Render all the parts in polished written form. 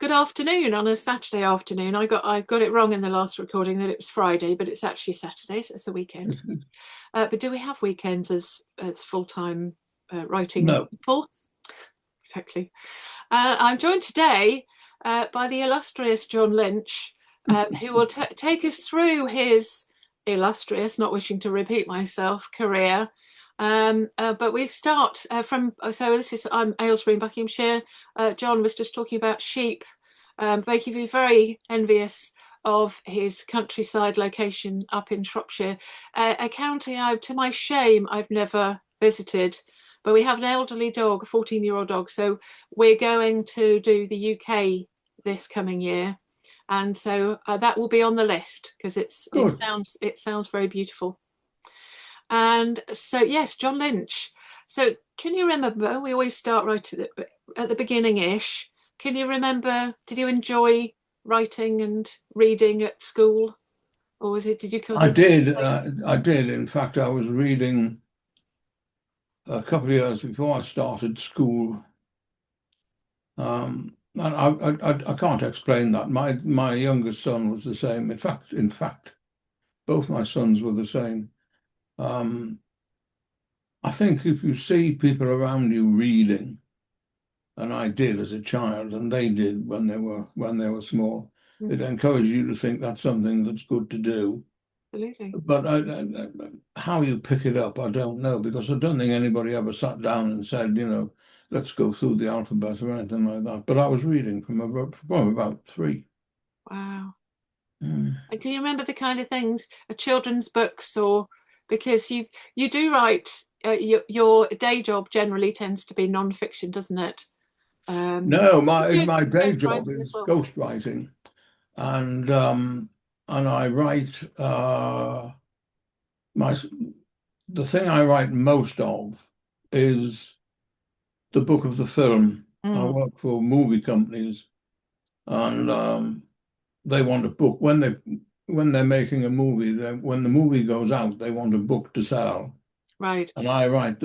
Good afternoon on a Saturday afternoon. I got it wrong in the last recording that it was Friday, but it's actually Saturday, so it's the weekend. But do we have weekends as full-time writing No. people? Exactly. I'm joined today by the illustrious John Lynch, who will take us through his illustrious, not wishing to repeat myself, career. But we start so I'm Aylesbury in Buckinghamshire. John was just talking about sheep, making me very envious of his countryside location up in Shropshire, a county to my shame, I've never visited. But we have an elderly dog, a 14-year-old dog, so we're going to do the UK this coming year, and so that will be on the list because Good. it sounds very beautiful. And so, yes, John Lynch. So, can you remember? We always start right at the beginning-ish. Can you remember? Did you enjoy writing and reading at school, or was it? Did you cause I it? did. I did. In fact, I was reading a couple of years before I started school. And I can't explain that. My youngest son was the same. In fact, both my sons were the same. Um, I think if you see people around you reading, and I did as a child, and they did when they were small, it Mm, encouraged you to think that's something that's good to do. absolutely. But how you pick it up, I don't know, because I don't think anybody ever sat down and said, let's go through the alphabet or anything like that. But I was reading from about three. Wow. Mm. And can you remember the kind of things, children's books, or because you do write, your day job generally tends to be non-fiction, doesn't it? No, You my do my day job ghostwriting as is well. ghostwriting, and I write my the thing I write most of is the book of the film. I Mm, work for movie companies, and they want a book when they're making a movie. When the movie goes out, they want a book to sell, right. and I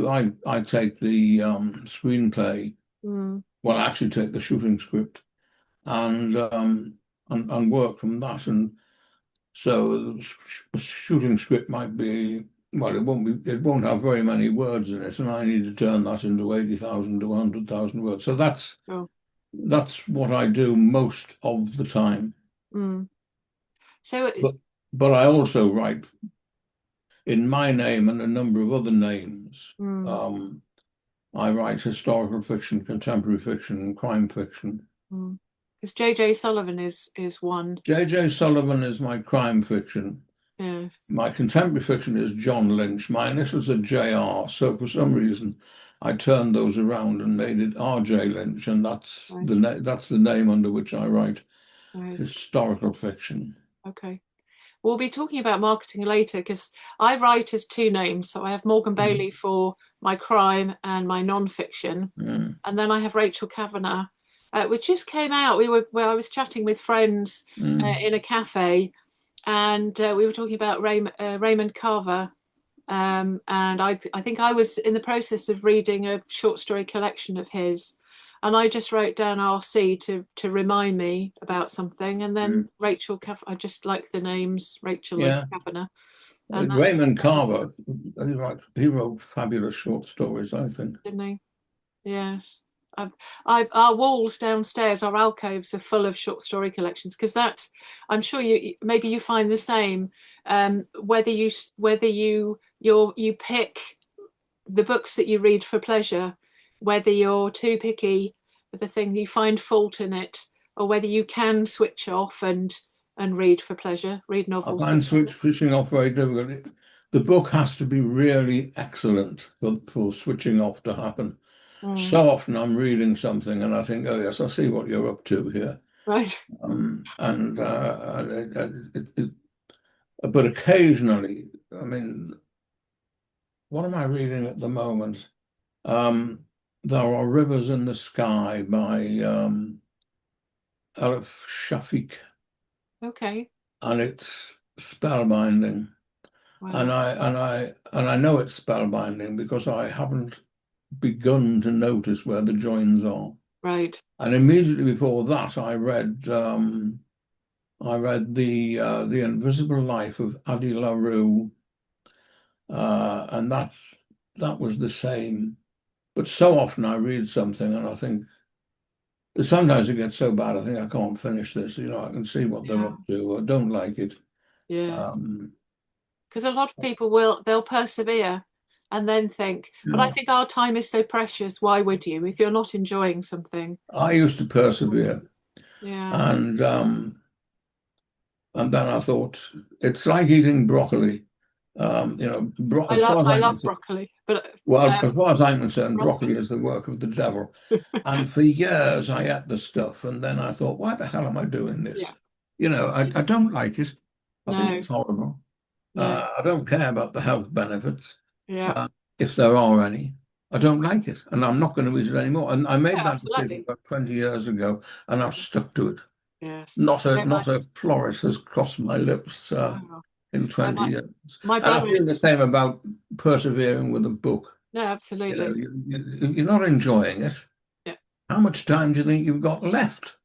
take the screenplay. Mm, Well, I actually take the shooting script and work from that. And so the shooting script might be, well, it won't have very many words in it, and I need to turn that into 80,000 to 100,000 words. So oh, that's what I do most of the time. mm. So, But I also write in my name and a number of other names. mm, I write historical fiction, contemporary fiction, and crime fiction. mm. Because J.J. Sullivan is one. J.J. Sullivan is my crime fiction. Yes, My contemporary fiction is John Lynch. My initials are JR, so for some reason I turned those around and made it RJ Lynch, and right, that's the name under which I write right. historical fiction. Okay. We'll be talking about marketing later because I write as two names. So I have Morgan Mm. Bailey for my crime and my non-fiction, Mm. and then I have Rachel Kavanagh, which just came out. I was chatting with friends Mm. in a cafe, and we were talking about Raymond Carver. And I think I was in the process of reading a short story collection of his, and I just wrote down RC to remind me about something, and then Mm. I just like the names Rachel and Yeah. Kavanagh, and that's Raymond Carver, he wrote fabulous short stories, I think. Sydney. Yes. Our walls downstairs, our alcoves are full of short story collections because I'm sure maybe you find the same. Whether you pick the books that you read for pleasure, whether you're too picky with the thing, you find fault in it, or whether you can switch off and read for pleasure, read I novels for find pleasure. switching off very difficult. The book has to be really excellent for switching off to happen. Mm, So often I'm reading something and I think, oh yes, I see what you're up to here. right. But occasionally, I mean, what am I reading at the moment? Um, there are Rivers in the Sky by Elif Shafik, Okay. and it's spellbinding. And Wow. I know it's spellbinding because I haven't begun to notice where the joins are. Right. And immediately before that, I read the Invisible Life of Addie LaRue, and that was the same. But so often I read something and I think sometimes it gets so bad I think I can't finish this. You know, I can see what they're Yeah. up to. I don't like it. Yes. Um, Because a lot of people will, they'll persevere and then think, but I no, think our time is so precious. Why would you if you're not enjoying something? I used to persevere, Yeah. and and then I thought it's like eating broccoli. As far as I I'm love concerned, broccoli, but well, as far as I'm concerned, broccoli. broccoli is the work of the devil. And for years I ate the stuff, and then I thought, why the hell am I doing this? Yeah. You know, I don't like it. I think No, it's horrible. no. I don't care about the health benefits, Yeah. uh, if there are any. I don't like it, and I'm not going to eat it anymore. And I made Yeah, that decision absolutely. about 20 years ago, and I've stuck to it. Yes. Not a No, not a flourish has crossed my lips wow. in No, 20 years. my And I brother, feel the same about persevering with a book. no, You know, absolutely. you're not enjoying it. Yeah. How much time do you think you've got left?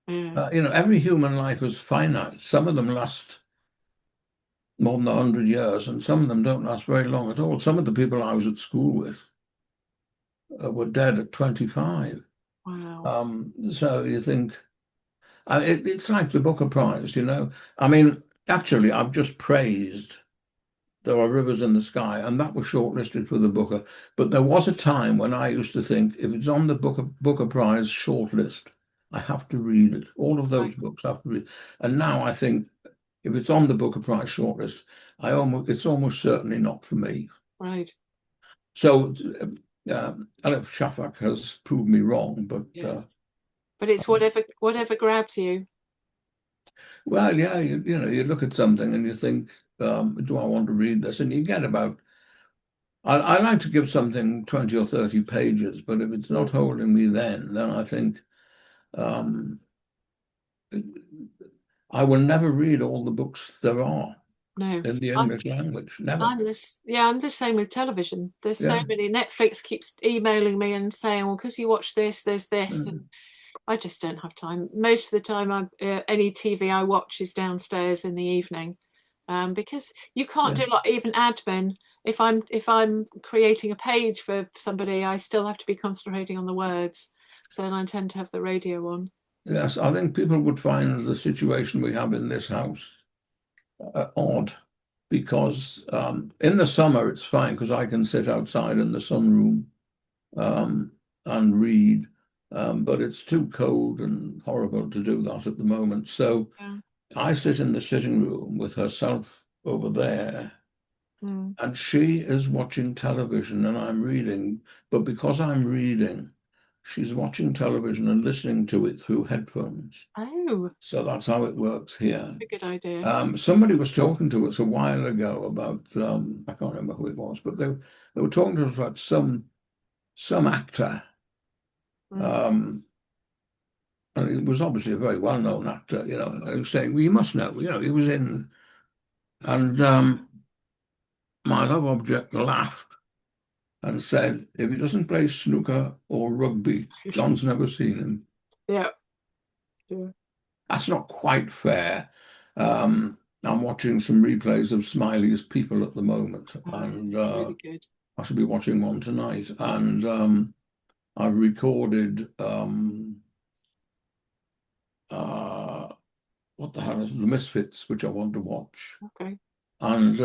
Yeah. Every human life is finite. Some of them last more than 100 years, and some of them don't last very long at all. Some of the people I was at school with were dead at 25. Wow. So you think it's like the Booker Prize, you know. I mean, actually, I've just praised There Are Rivers in the Sky, and that was shortlisted for the Booker. But there was a time when I used to think if it's on the Booker Prize shortlist, I have to read it. All of Right. those books I have to read. And now I think if it's on the Booker Prize shortlist, it's almost certainly not for me. Right. So Elif Shafak has proved me wrong, but Yeah. But it's whatever grabs you. well, yeah, you look at something and you think, do I want to read this? And you get about I like to give something 20 or 30 pages, but if it's not holding me then I think um, I will never read all the books there are No. in the I'm English language. Never. I'm this yeah, I'm the same with television. There's so Yeah. many. Netflix keeps emailing me and saying, well, because you watch this, there's this, and Mm. I just don't have time. Most of the time, any TV I watch is downstairs in the evening, because you can't Yeah. do like even admin. If I'm creating a page for somebody, I still have to be concentrating on the words. So then I tend to have the radio on. Yes, I think people would find the situation we have in this house odd because in the summer it's fine because I can sit outside in the sunroom and read. But it's too cold and horrible to do that at the moment. So Yeah. I sit in the sitting room with herself over there, Mm. and she is watching television and I'm reading. But because I'm reading, she's watching television and listening to it through headphones. Oh, So that's how it works here. a good idea. Somebody was talking to us a while ago about I can't remember who it was, but they were talking to us about some actor. Mm. Um, and he was obviously a very well-known actor, you know. And I was saying, well, you must know, you know, he was in, and my love object laughed and said, if he doesn't play snooker or rugby, John's never seen him. Yeah. Yeah. That's not quite fair. I'm watching some replays of Smiley's People at the moment, Oh, and really good. I should be watching one tonight. And I've recorded uh, what the hell is it? The Misfits, which I want to watch. Okay. And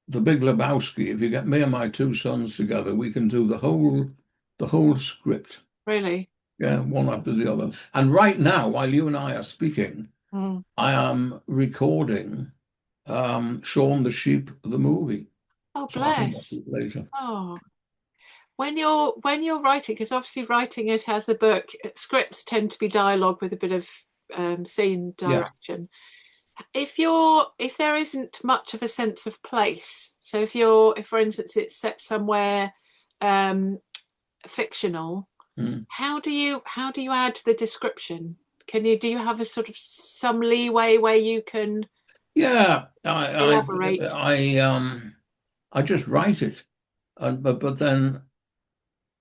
The Big Lebowski. If you get me and my two sons together, we can do the whole script. Really. Yeah, one after the other. And right now, while you and I are speaking, Mm. I am recording Shaun the Sheep, the movie. Oh, So I can watch bless. it later. Oh, when you're writing, because obviously writing it as a book, scripts tend to be dialogue with a bit of scene Yeah. direction. If there isn't much of a sense of place, so if for instance it's set somewhere um, fictional, Mm. how do you add the description? Do you have a sort of some leeway where you can Yeah, elaborate? I just write it, and but then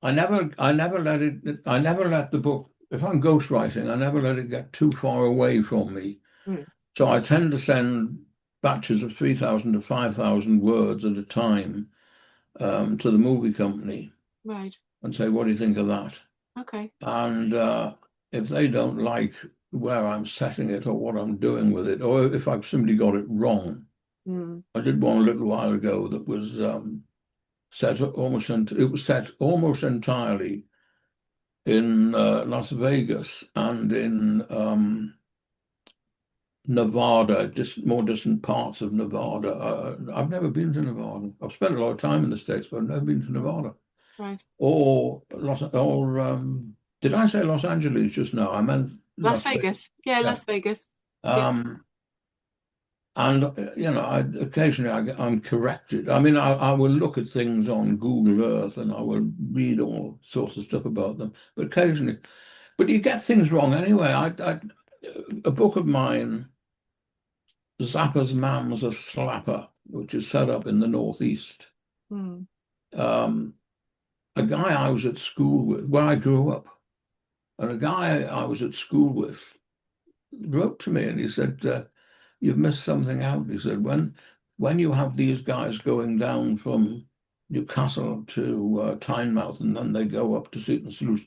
I never let the book, if I'm ghostwriting, I never let it get too far away from me. Mm, So I tend to send batches of 3,000 to 5,000 words at a time to the movie company right. and say, what do you think of that? Okay. And if they don't like where I'm setting it or what I'm doing with it, or if I've simply got it wrong. Mm, I did one a little while ago that was it was set almost entirely in Las Vegas and in Nevada, just more distant parts of Nevada. I've never been to Nevada. I've spent a lot of time in the States, but I've never been to Nevada. right. Did I say Los Angeles just now? I meant Las Las Vegas. Vegas. Yeah, Yeah. Las Vegas. Yeah. Um, and occasionally I'm corrected. I mean, I will look at things on Google Earth and I will read all sorts of stuff about them. But occasionally, but you get things wrong anyway. A book of mine, Zappa's Mam's a Slapper, which is set up in the Northeast. Mm, Um, a guy I was at school with, where I grew up, and a guy I was at school with wrote to me and he said, "You've missed something out." He said, when you have these guys going down from Newcastle to Tynemouth and then they go up to Seaton Sluice,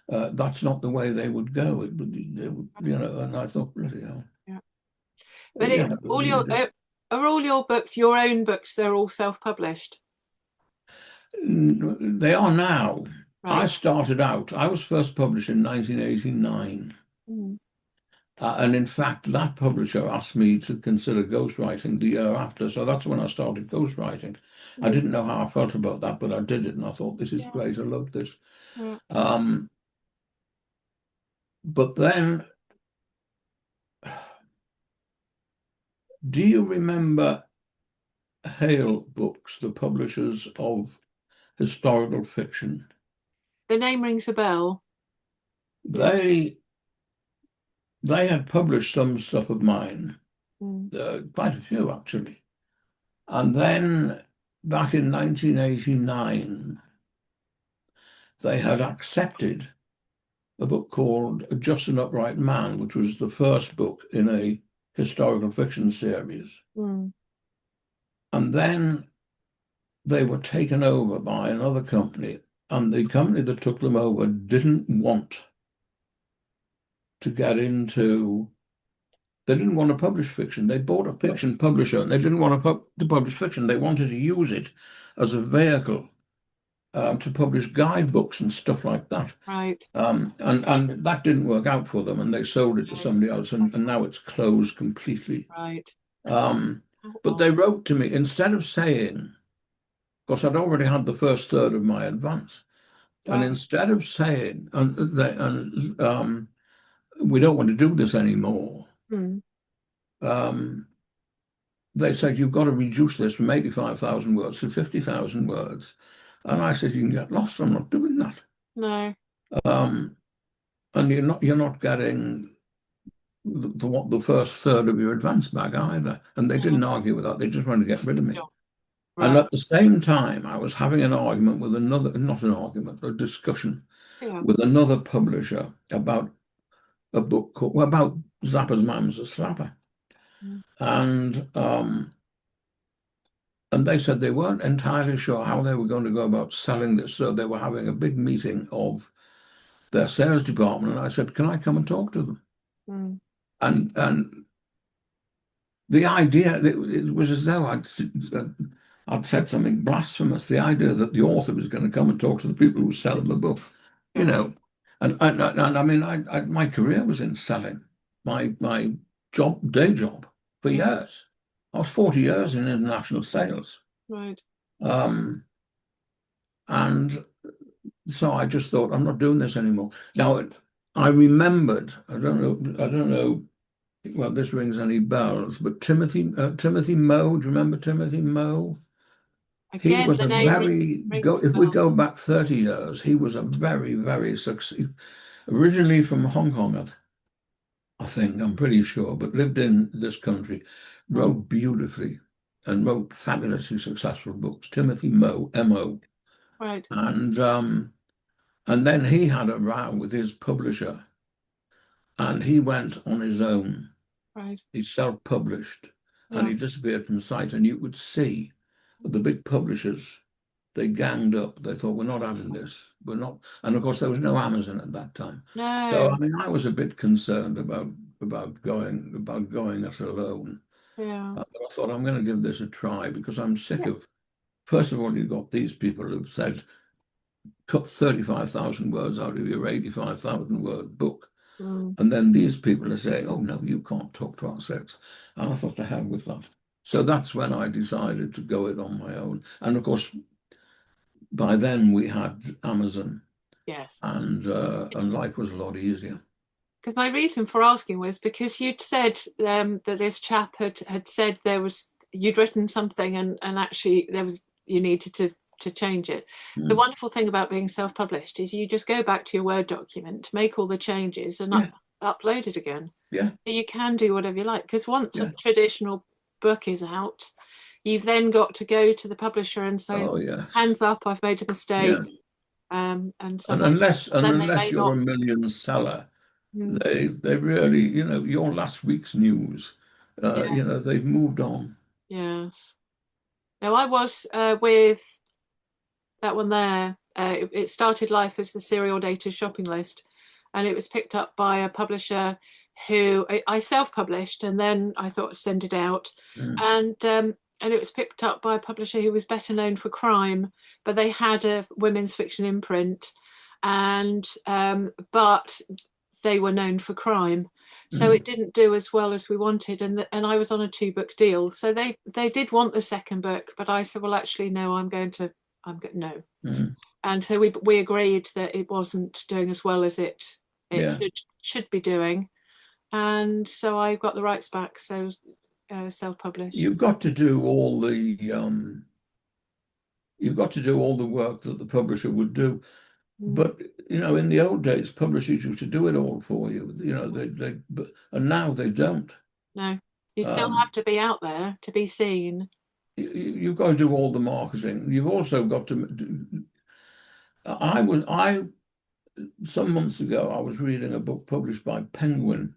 that's not the way they would go. They would, and I thought, really, yeah. But it all you your just are all your books your own books? They're all self-published, they are now. I right? started out, I was first published in 1989. Mm, And in fact, that publisher asked me to consider ghostwriting the year after. So that's when I started ghostwriting. I mm, didn't know how I felt about that, but I did it and I thought, this is yeah. great. I love this. Yeah. Um, but then, do you remember Hale Books, the publishers of historical fiction? The name rings a bell. Yeah. They they had published some stuff of mine, Mm, quite a few actually. And then back in 1989, they had accepted a book called Just an Upright Man, which was the first book in a historical fiction series. mm, And then they were taken over by another company, and the company that took them over didn't want to get into, they didn't want to publish fiction. They bought a fiction publisher and they didn't want to publish fiction. They wanted to use it as a vehicle to publish guidebooks and stuff like that. right. And that didn't work out for them, and they sold it to No, somebody else, and now it's closed completely. right. Um, How but odd. they wrote to me instead of saying, because I'd already had the first third of my advance, and Right. instead of saying, we don't want to do this anymore, Mm, um, they said, you've got to reduce this from 85,000 words to 50,000 words. And I said, you can get lost. I'm not doing that. no. Um, and you're not getting the first third of your advance back either. And they No. didn't argue with that. They just wanted to get rid of me. Sure. And Right. at the same time, I was having an argument with another, not an argument, a discussion Yeah. with another publisher about a book called, well, about Zappa's Mam's a Slapper. Mm, And they said they weren't entirely sure how they were going to go about selling this. So they were having a big meeting of their sales department. And I said, can I come and talk to them? mm, And the idea, it was as though I'd said something blasphemous. The idea that the author was going to come and talk to the people who sell the book, you yeah. know. And I mean, my career was in selling, my day job for Mm, years. I was 40 years in international sales. right. Um, and so I just thought, I'm not doing this anymore. Now, I remembered, I don't know, well, this rings any bells, but Timothy Moe, do you remember Timothy Moe? He Again, was the a name rings a if we bell. go back 30 years, he was a very, very successful, originally from Hong Kong, I think, I'm pretty sure, but lived in this country, Mm, wrote beautifully and wrote fabulously successful books. Timothy Moe, M-O. right. And And then he had a row with his publisher and he went on his own. Right. He self-published and Yeah. he disappeared from sight. And you could see the big publishers, they ganged up. They thought, we're not having this. We're not. And of course, there was no Amazon at that time. So, No. I mean, I was a bit concerned about going it alone. Yeah. But I thought, I'm going to give this a try because I'm sick of, first of all, you've got these people who've said, cut 35,000 words out of your 85,000 word book. Mm. And then these people are saying, oh, no, you can't talk to our sex. And I thought, to hell with that. So that's when I decided to go it on my own. And of course, by then we had Amazon Yes. and life was a lot easier. Because my reason for asking was because you'd said that this chap had said you'd written something and actually you needed to change it. The Mm. wonderful thing about being self-published is you just go back to your Word document, make all the changes, and Yeah, upload it again. yeah, You can do whatever you like because once a yeah. traditional book is out, you've then got to go to the publisher and say, Oh, yes. "Hands up, I've made a mistake," Yeah. and so And on. Then they unless may you're a not. million seller, Mm, they really, your last week's news, yeah. they've moved on. Yes. Now I was with that one there. It started life as the Serial Data shopping list, and it was picked up by a publisher who I self-published, and then I thought I'd send it out, Mm, and it was picked up by a publisher who was better known for crime, but they had a women's fiction imprint, and but they were known for crime, so it mm, didn't do as well as we wanted, and I was on a 2 book deal, so they did want the second book, but I said, well, actually, no, I'm going no, mm. and so we agreed that it wasn't doing as well as it Yeah. should be doing, and so I got the rights back, so self-published. You've got to do all you've got to do all the work that the publisher would do. Mm, But in the old days, publishers used to do it all for you. And now they don't. no, you still Um, have to be out there to be seen. you've got to do all the marketing. You've also got to do, I some months ago I was reading a book published by Penguin,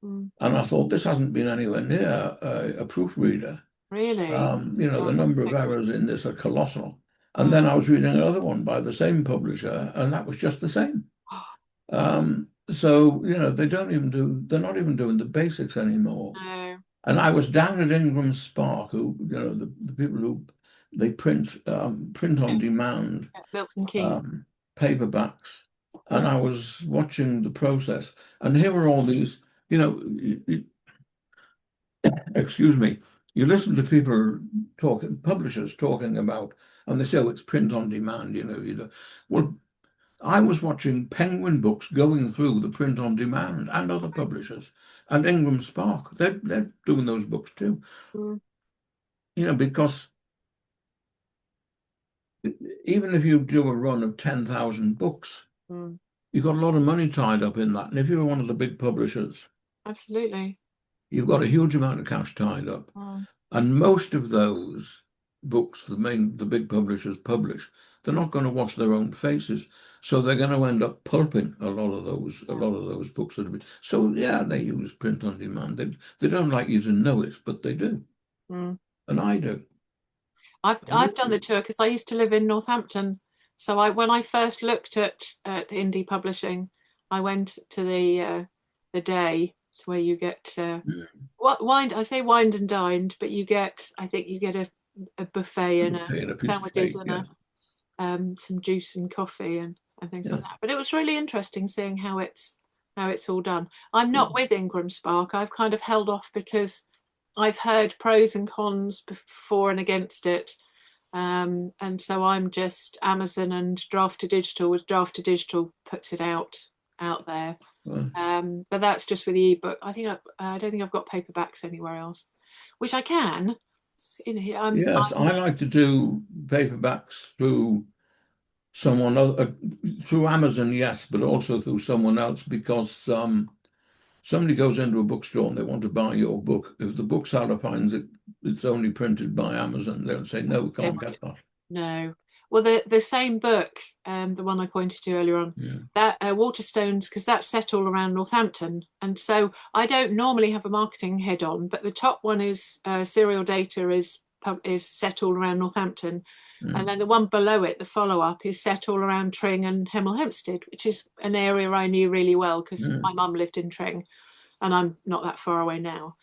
Mm, and I thought this hasn't been anywhere near a proofreader. really. The number of errors in this are colossal. And then Mm. I was reading another one by the same publisher, and that was just the same. So, they're not even doing the basics anymore. No. And I was down at Ingram Spark, who, the people who they print Yeah, on demand yeah, Milton Keynes. um, paperbacks, and I was watching the process. And here were all these, you know, excuse me, you listen to people talking, publishers talking about, and they say, oh, it's print on demand, Well, I was watching Penguin Books going through the print on demand and other publishers, and Ingram Spark, they're doing those books too, Mm, because even if you do a run of 10,000 books, mm, you've got a lot of money tied up in that. And if you're one of the big publishers, absolutely. you've got a huge amount of cash tied up. Mm, And most of those books, the big publishers publish, they're not going to wash their own faces. So they're going to end up pulping a yeah. lot of those books that have been. So yeah, they use print on demand. They don't like you to know it, but they do. Mm. And I do. And I've done the tour because I used to live in Northampton. So when I first looked at indie publishing, I went to the day where you get what wined. I say wined and dined, but I think you get a buffet and a piece of sandwiches cake, and yeah. some juice and coffee and things Yeah. like that. But it was really interesting seeing how it's all done. I'm Yeah. not with Ingram Spark. I've kind of held off because I've heard pros and cons before and against it. And so I'm just Amazon and Draft to Digital, as Draft to Digital puts it out there. Well, But that's just with the ebook. I don't think I've got paperbacks anywhere else, which I can. yes, I like to do paperbacks through someone other, through Amazon, yes, but also through someone else because somebody goes into a bookstore and they want to buy your book. If the bookseller finds it's only printed by Amazon, they'll say, no, we They can't won't. get that. No. Well, the same book, the one I pointed to earlier on, Yeah. that Waterstones, because that's set all around Northampton, and so I don't normally have a marketing head on, but the top one is Serial Data is set all around Northampton, and then the one below it, the follow up, is set all around Tring and Hemel Hempstead, which is an area I knew really well because my mum lived in Tring, and I'm not that far away now,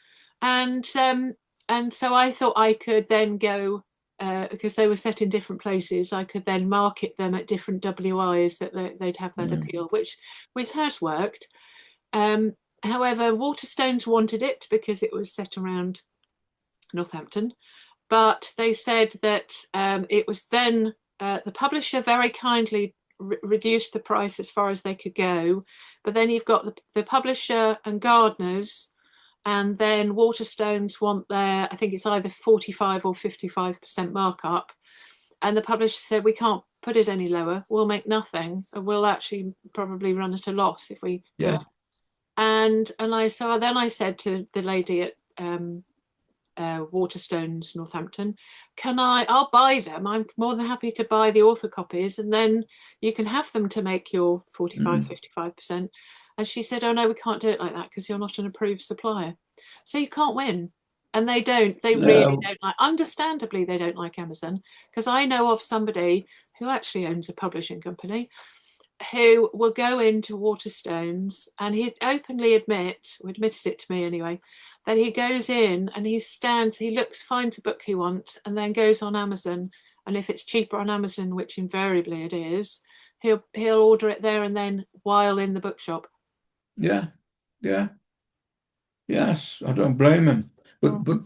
and so I thought I could then go because they were set in different places. I could then market them at different WIs that they'd have that appeal, which has worked. However, Waterstones wanted it because it was set around Northampton, but they said that it was then the publisher very kindly reduced the price as far as they could go, but then you've got the publisher and Gardners, and then Waterstones want their, I think it's either 45 or 55% markup, and the publisher said we can't put it any lower, we'll make nothing, and we'll actually probably run at a loss if we do it. And I said to the lady at Waterstones Northampton, I'll buy them, I'm more than happy to buy the author copies, and then you can have them to make your 45-55%. And she said, oh no, we can't do it like that because you're not an approved supplier, so you can't win. And they really don't like, understandably they don't like Amazon, because I know of somebody who actually owns a publishing company who will go into Waterstones, and he'd openly admitted it to me anyway, that he goes in and he looks, finds a book he wants, and then goes on Amazon, and if it's cheaper on Amazon, which invariably it is, he'll order it there and then while in the bookshop. Yeah, yeah, yes. I don't blame him. But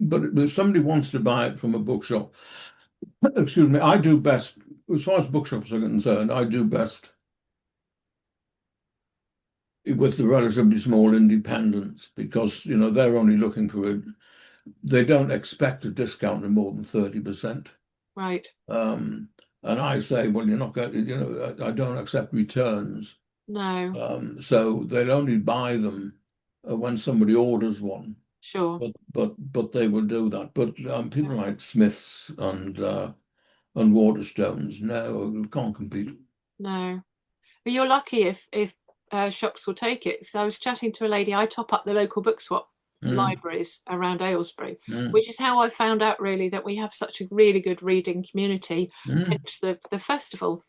if somebody wants to buy it from a bookshop, excuse me, I do best as far as bookshops are concerned. I do best with the relatively small independents because they're only looking for it. They don't expect a discount of more than 30%. Right. And I say, well, you're not going to, I don't accept returns. No. So they'll only buy them when somebody orders one. Sure. But they will do that. But people like Smiths and Waterstones, no, can't compete. No. But you're lucky if shops will take it. So I was chatting to a lady. I top up the local book swap libraries around Aylesbury, which is how I found out really that we have such a really good reading community. Hence the festival.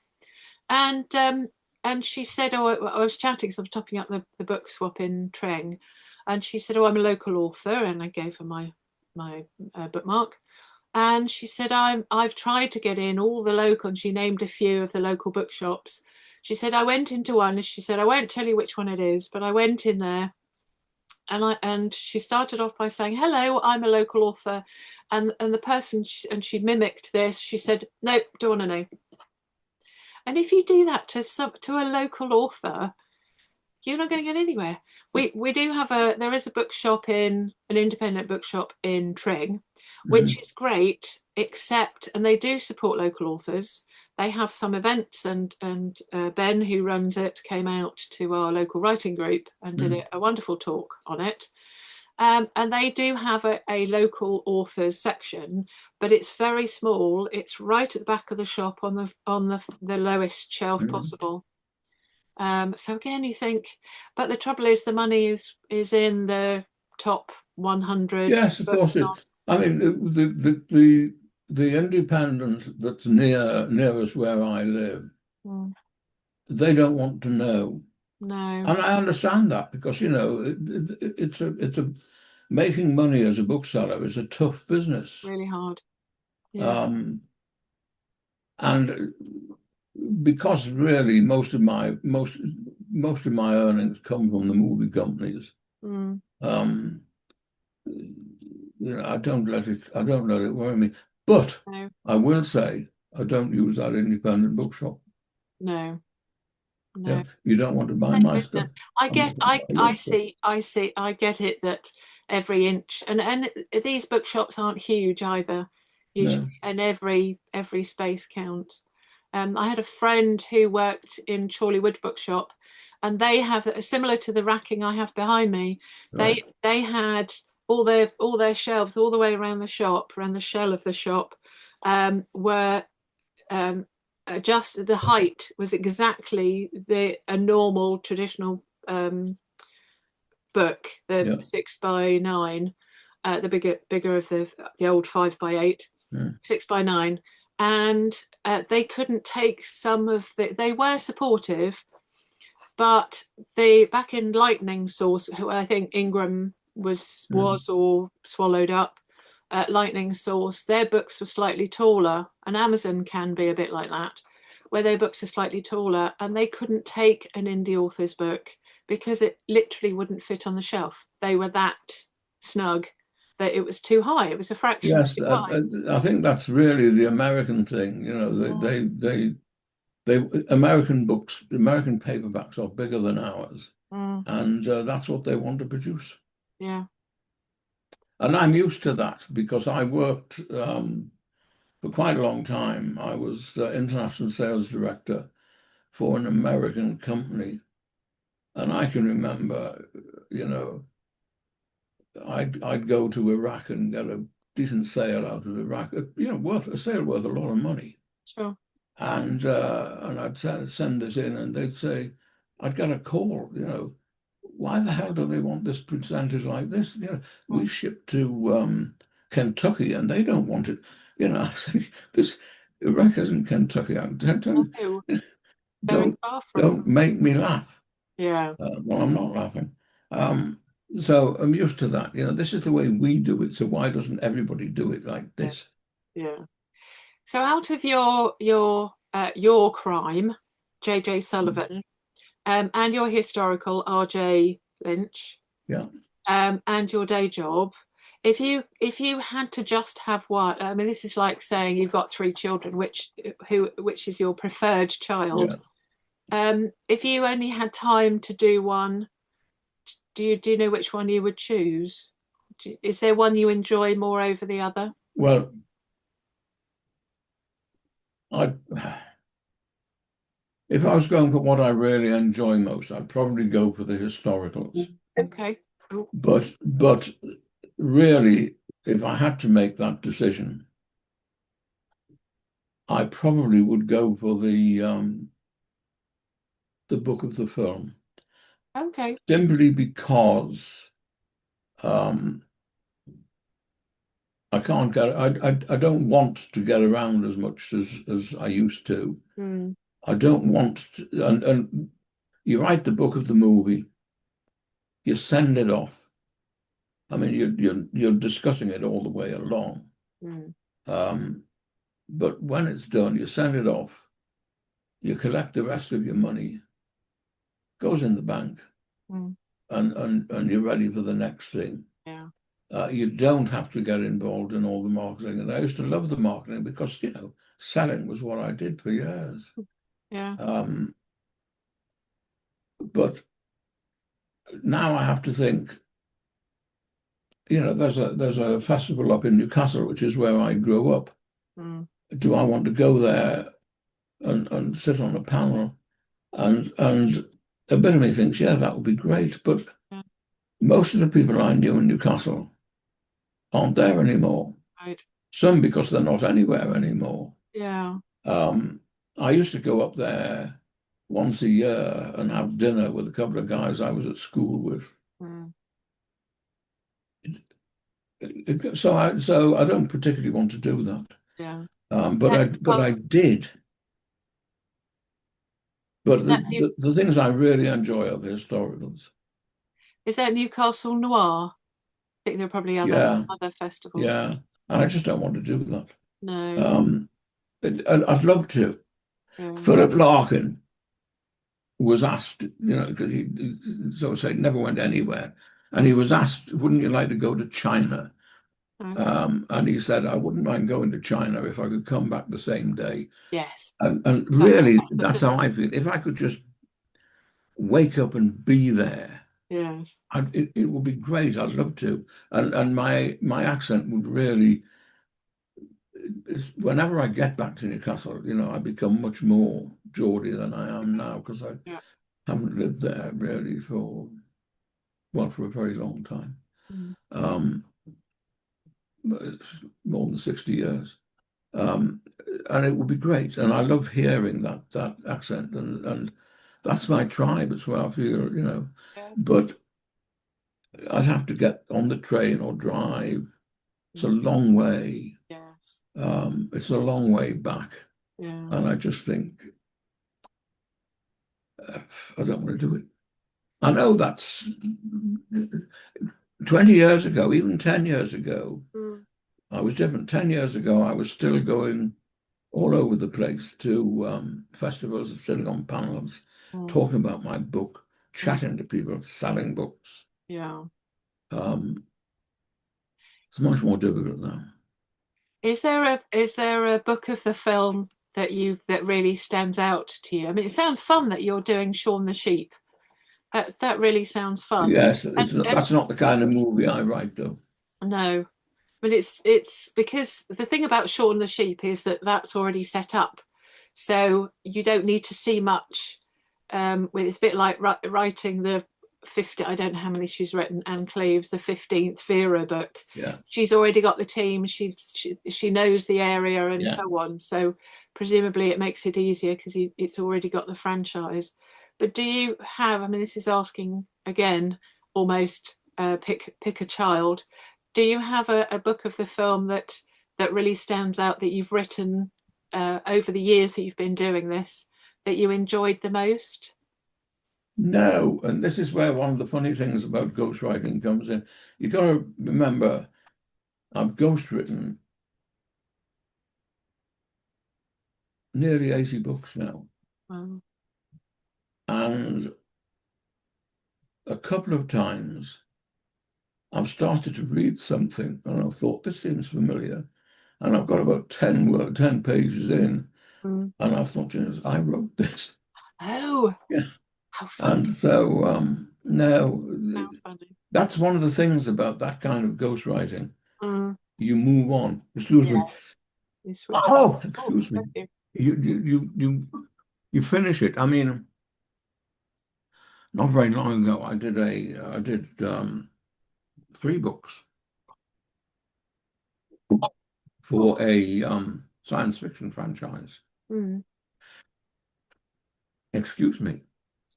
And she said, oh, I was chatting because I was topping up the book swap in Tring, and she said, oh, I'm a local author, and I gave her my bookmark. And she said, I've tried to get in all the local, and she named a few of the local bookshops. She said, I went into one, and she said, I won't tell you which one it is, but I went in there, and she started off by saying, hello, I'm a local author. And the person, and she mimicked this, she said, nope, don't want to know. And if you do that to a local author, you're not going to get anywhere. We do have there is a bookshop an independent bookshop in Tring, which is great, and they do support local authors. They have some events, and Ben, who runs it, came out to our local writing group and did a wonderful talk on it. And they do have a local authors section, but it's very small. It's right at the back of the shop on the lowest shelf possible. So again, you think, but the trouble is the money is in the top 100. Yes, of course it is. I mean, the independent that's nearest where I live, they don't want to know. No. And I understand that because it's a making money as a bookseller is a tough business. Really hard. Yeah. And because really most of my earnings come from the movie companies. I don't let it worry me. But no. I will say I don't use that independent bookshop. No. Yeah, you don't want to buy my stuff. I get it that every inch, and these bookshops aren't huge either, usually, and every space counts. I had a friend who worked in Chorley Wood Bookshop, and they have similar to the racking I have behind me. Right. They had all their shelves all the way around the shop, around the shell of the shop, were just the height was exactly a normal traditional book, the Yeah. 6 by 9, the bigger of the old 5 by 8, Yeah. 6 by 9, and they couldn't take some of the. They were supportive, but the back in Lightning Source, who I think Ingram was or swallowed up. Lightning Source, their books were slightly taller, and Amazon can be a bit like that, where their books are slightly taller, and they couldn't take an indie author's book because it literally wouldn't fit on the shelf. They were that snug that it was too high. It was a fraction Yes, too high. I think that's really the American thing. You know, American books, American paperbacks are bigger than ours, Mm, and that's what they want to produce. yeah, And I'm used to that because I worked for quite a long time. I was international sales director for an American company, and I can remember, you know, I'd go to Iraq and get a decent sale out of Iraq, you know, worth a sale worth a lot of money. sure. And I'd send this in, and they'd say, I'd get a call, you know, why the hell do they want this presented like this? You know, we Mm, ship to Kentucky, and they don't want it. You know, I think this Iraq isn't Kentucky. no, very Don't far from. don't make me laugh. Yeah, Well, I'm not laughing. Um, so I'm used to that. You know, this is the way we do it. So why doesn't everybody do it like yeah, this? yeah. So out of your crime, J.J. Mm. Sullivan, and your historical R.J. Lynch, Yeah, and your day job, if you had to just have one, I mean, this is like saying you've got 3 children, which is your preferred yeah. child. If you only had time to do one, do you know which one you would choose? Is there one you enjoy more over the other? Well, I if I was going for what I really enjoy most, I'd probably go for the historicals. Okay. But really, if I had to make that decision, I probably would go for the book of the film, Okay. simply because um, I can't get I don't want to get around as much as I used to. Mm, I don't want to, and you write the book of the movie, you send it off. I mean, you're discussing it all the way along. mm, Um, but when it's done, you send it off, you collect the rest of your money, goes in the bank, mm, and you're ready for the next thing. yeah. You don't have to get involved in all the marketing. And I used to love the marketing because, you know, selling was what I did for years. Yeah. Um, but now I have to think, you know, there's a festival up in Newcastle, which is where I grew up. Mm, Do I want to go there and sit on a panel? And a bit of me thinks, yeah, that would be great. But yeah. most of the people I knew in Newcastle aren't there anymore. Right. Some because they're not anywhere anymore. Yeah. Um, I used to go up there once a year and have dinner with a couple of guys I was at school with. Mm, So I don't particularly want to do that. yeah. But That I Newcastle, did. But is that New the things I really enjoy are the historicals. is that Newcastle Noir? I think there are probably Yeah, other festivals. yeah. And I just don't want to do that. No. Um, I'd love to. Yeah. Philip Larkin was asked, you know, because he so to say never went anywhere, and he was asked, "Wouldn't you like to go to China?" Okay. And he said, "I wouldn't mind going to China if I could come back the same day." Yes. And That, really, that's how I feel. If I could just wake up and be there, yes. it would be great. I'd love to. And my accent would really, whenever I get back to Newcastle, you know, I become much more Geordie than I am now because I Yeah. haven't lived there really for, well, for a very long time. Mm. Um, but it's more than 60 years. Um, and it would be great. And I love hearing that accent, and that's my tribe as well. I feel, Yeah. but I'd have to get on the train or drive. It's a Mm. long way. Yes. It's a long way back, Yeah. and I just think uh, I don't want to do it. I know that's 20 years ago, even 10 years ago, Mm. I was different. 10 years ago, I was still going all over the place to festivals, sitting on panels, Mm. talking about my book, Mm. chatting to people, selling books. Yeah. Um, it's much more difficult now. Is there a book of the film that really stands out to you? I mean, it sounds fun that you're doing Shaun the Sheep. That really sounds fun. Yes, And that's not the kind of movie I write, though. no, but it's because the thing about Shaun the Sheep is that that's already set up, so you don't need to see much. It's a bit like writing the 50. I don't know how many she's written. Anne Cleeve's the 15th Vera book. Yeah, She's already got the team. She knows the area and yeah. so on. So presumably it makes it easier because it's already got the franchise. But do you have? I mean, this is asking again, almost pick a child. Do you have a book of the film that really stands out that you've written over the years that you've been doing this that you enjoyed the most? No, and this is where one of the funny things about ghostwriting comes in. You've got to remember, I've ghostwritten nearly 80 books now. Wow. And a couple of times I've started to read something and I thought, this seems familiar. And I've got about 10 pages in, Mm. and I thought, "Yes, I wrote this." Oh, Yeah. how funny. And so, no, How funny. that's one of the things about that kind of ghostwriting. Mm. You move on. Excuse me. Yes. You switch. Oh, Oh, excuse me. thank you. You finish it. I mean, not very long ago, I did 3 books Oh. for a science fiction franchise. Mm. Excuse me.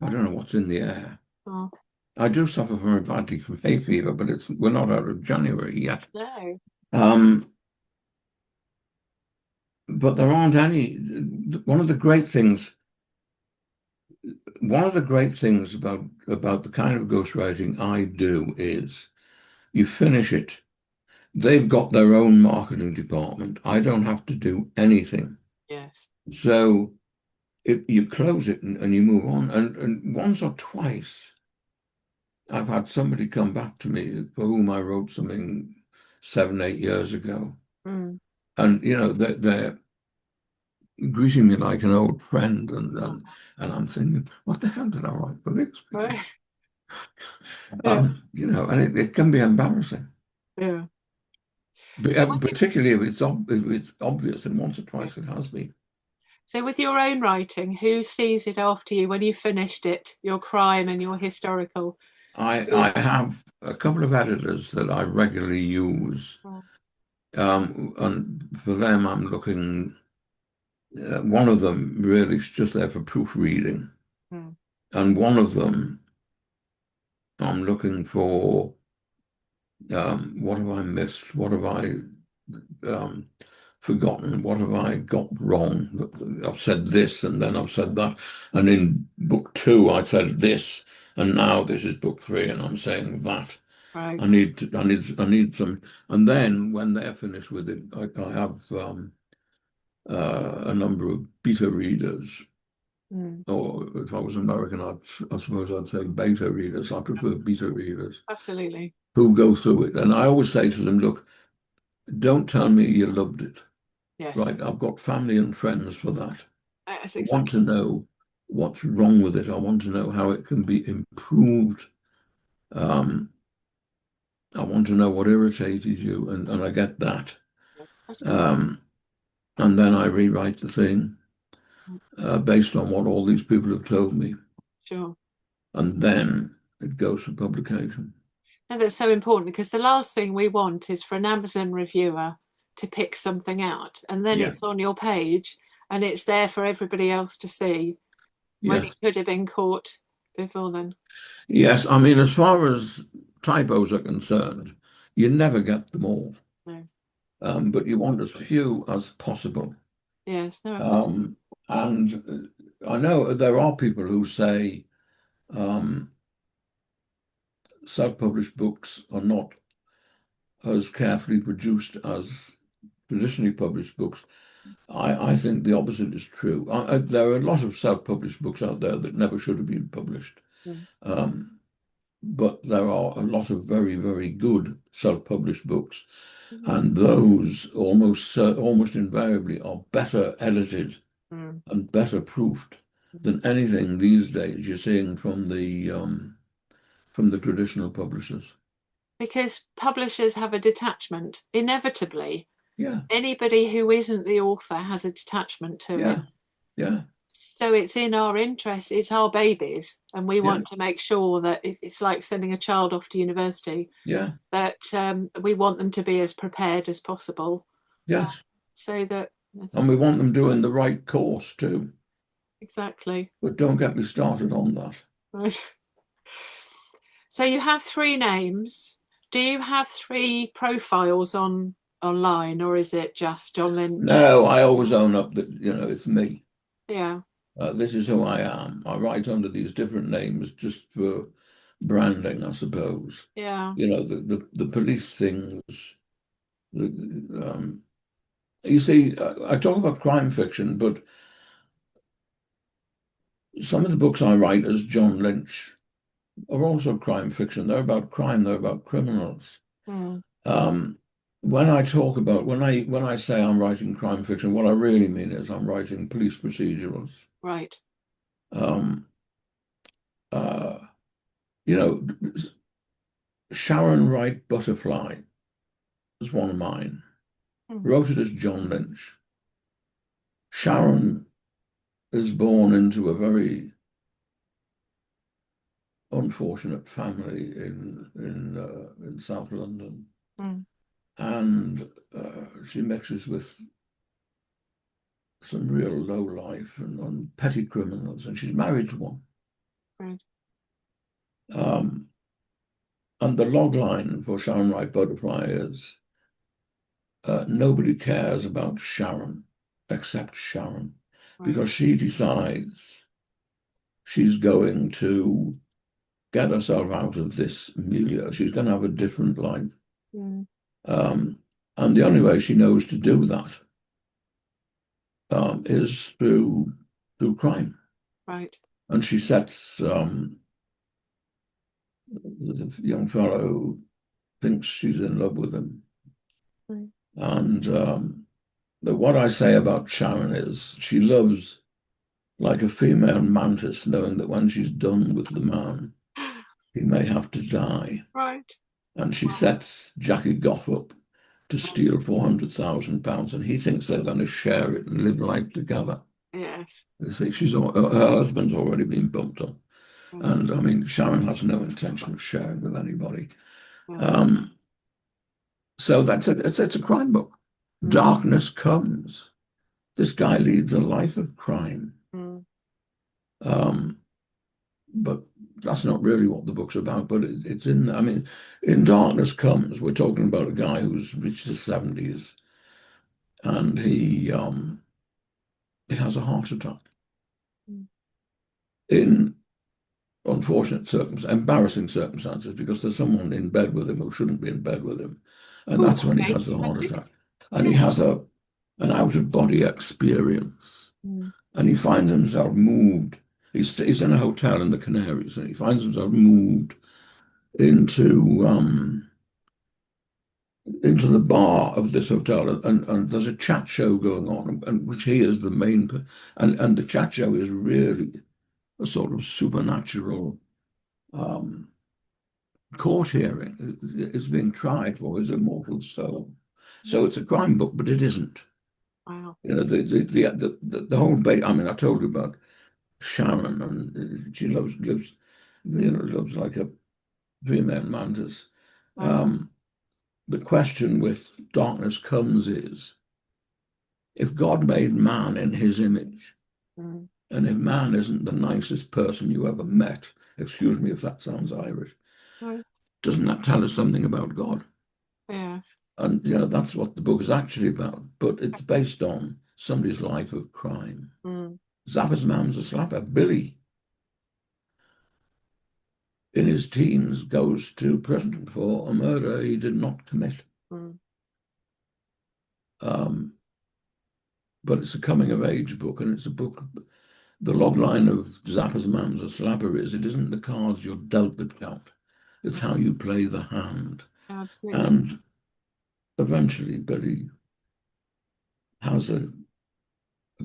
I don't know what's in the air. Oh, I do suffer very badly from hay fever, but we're not out of January yet. no. Um, but there aren't any. One of the great things, one of the great things about the kind of ghostwriting I do is you finish it. They've got their own marketing department. I don't have to do anything. Yes. So you close it and you move on. And once or twice, I've had somebody come back to me for whom I wrote something 7, 8 years ago. Mm. And, they're greeting me like an old friend. Oh, And I'm thinking, what the hell did I write for this? right. Yeah. And it can be embarrassing. Yeah. So with it, Particularly if it's obvious, and once or twice it has been. so with your own writing, who sees it after you when you finished it? Your crime and your historical. I Who's? have a couple of editors that I regularly use, Oh, and for them I'm looking. One of them really is just there for proofreading, mm. and one of them I'm looking for what have I missed? What have I um, forgotten? What have I got wrong? I've said this and then I've said that. And in book 2, I said this, and now this is book 3, and I'm saying that. Right. I need some. And then when they're finished with it, I have a number of beta readers. Mm. Or if I was American, I suppose I'd say beta readers. I prefer beta readers Absolutely. who go through it. And I always say to them, look, don't tell me you loved it. Yes. Right, I've got family and friends for that. That's I want exactly. to know what's wrong with it. I want to know how it can be improved. Um, I want to know what irritated you, and I get that. Yes. That's good. Um, and then I rewrite the thing based on what all these people have told me, Sure. and then it goes for publication. No, that's so important because the last thing we want is for an Amazon reviewer to pick something out, and then Yeah. it's on your page and it's there for everybody else to see when it Yes. could have been caught before then. Yes. I mean, as far as typos are concerned, you never get them all, No. but you want as few as possible. Yes, no, absolutely. Um, and I know there are people who say um, self-published books are not as carefully produced as traditionally published books. I think the opposite is true. There are a lot of self-published books out there that never should have been published. Mm. Um, but there are a lot of very, very good self-published books, Mm. and those almost invariably are better edited Mm. and better proofed than anything these days you're seeing from the traditional publishers. Because publishers have a detachment, inevitably. Yeah, Anybody who isn't the author has a detachment to it. yeah, yeah, So it's in our interest, it's our babies, and we yeah, want to make sure that it's like sending a child off to university, yeah, that we want them to be as prepared as possible, uh, yes. so that And we want them doing the right course too. exactly But don't get me started on that. right. So you have three names. Do you have three profiles on online, or is it just John Lynch? No, I always own up that, it's me. Yeah, This is who I am. I write under these different names just for branding, I suppose. yeah. The police things. The, you see, I talk about crime fiction, but some of the books I write as John Lynch are also crime fiction. They're about crime. They're about criminals. Mm, Um, when I say I'm writing crime fiction, what I really mean is I'm writing police procedurals. right. Um, uh, you know, Sharon Wright Butterfly is one of mine. Mm, Wrote it as John Lynch. Sharon is born into a very unfortunate family in South London, mm, and she mixes with some real low life and petty criminals, and she's married to one. right. Um, and the log line for Sharon Wright Butterfly is nobody cares about Sharon except Sharon, Right. because she decides she's going to get herself out of this milieu. She's going to have a different life. Mm, Um, and the only way she knows to do that is through crime. right. And she sets the young fellow who thinks she's in love with him. Right. And what I say about Sharon is she loves like a female mantis, knowing that when she's done with the man, he may have to die. Right. And she sets Jackie Goff up to steal £400,000, and he thinks they're going to share it and live life together. Yes. You see, her husband's already been bumped up, Right. and I mean, Sharon has no intention of sharing with anybody. Yeah. Um, so it's a crime book. Mm, Darkness comes. This guy leads a life of crime. mm, Um, but that's not really what the book's about. But it's in. I mean, in Darkness Comes, we're talking about a guy who's reached his 70s, and he has a heart attack mm. in unfortunate circumstances, embarrassing circumstances, because there's someone in bed with him who shouldn't be in bed with him, and Oh, that's when he okay. has the heart Romantic. attack, and he has an out of body experience, Mm, and he finds himself moved. He's in a hotel in the Canaries, and he finds himself moved into um, into the bar of this hotel, and there's a chat show going on, and which he is the main, and the chat show is really a sort of supernatural um, court hearing. Is being tried for his immortal soul. So it's a crime book, but it isn't. wow. The whole bait. I mean, I told you about Sharon, and she lives like a female mantis. Right. Um, the question with darkness comes is, if God made man in his image, Mm. and if man isn't the nicest person you ever met, excuse me if that sounds Irish, Right. doesn't that tell us something about God? Yes. And that's what the book is actually about. But it's based on somebody's life of crime. Mm. Zappa's mum's a slapper. Billy, in his teens, goes to prison for a murder he did not commit. Mm. Um, but it's a coming of age book, and it's a book. The log line of Zappa's mum's a slapper is, it isn't the cards you're dealt that count. It's how you play the hand. Absolutely. And eventually, Billy has a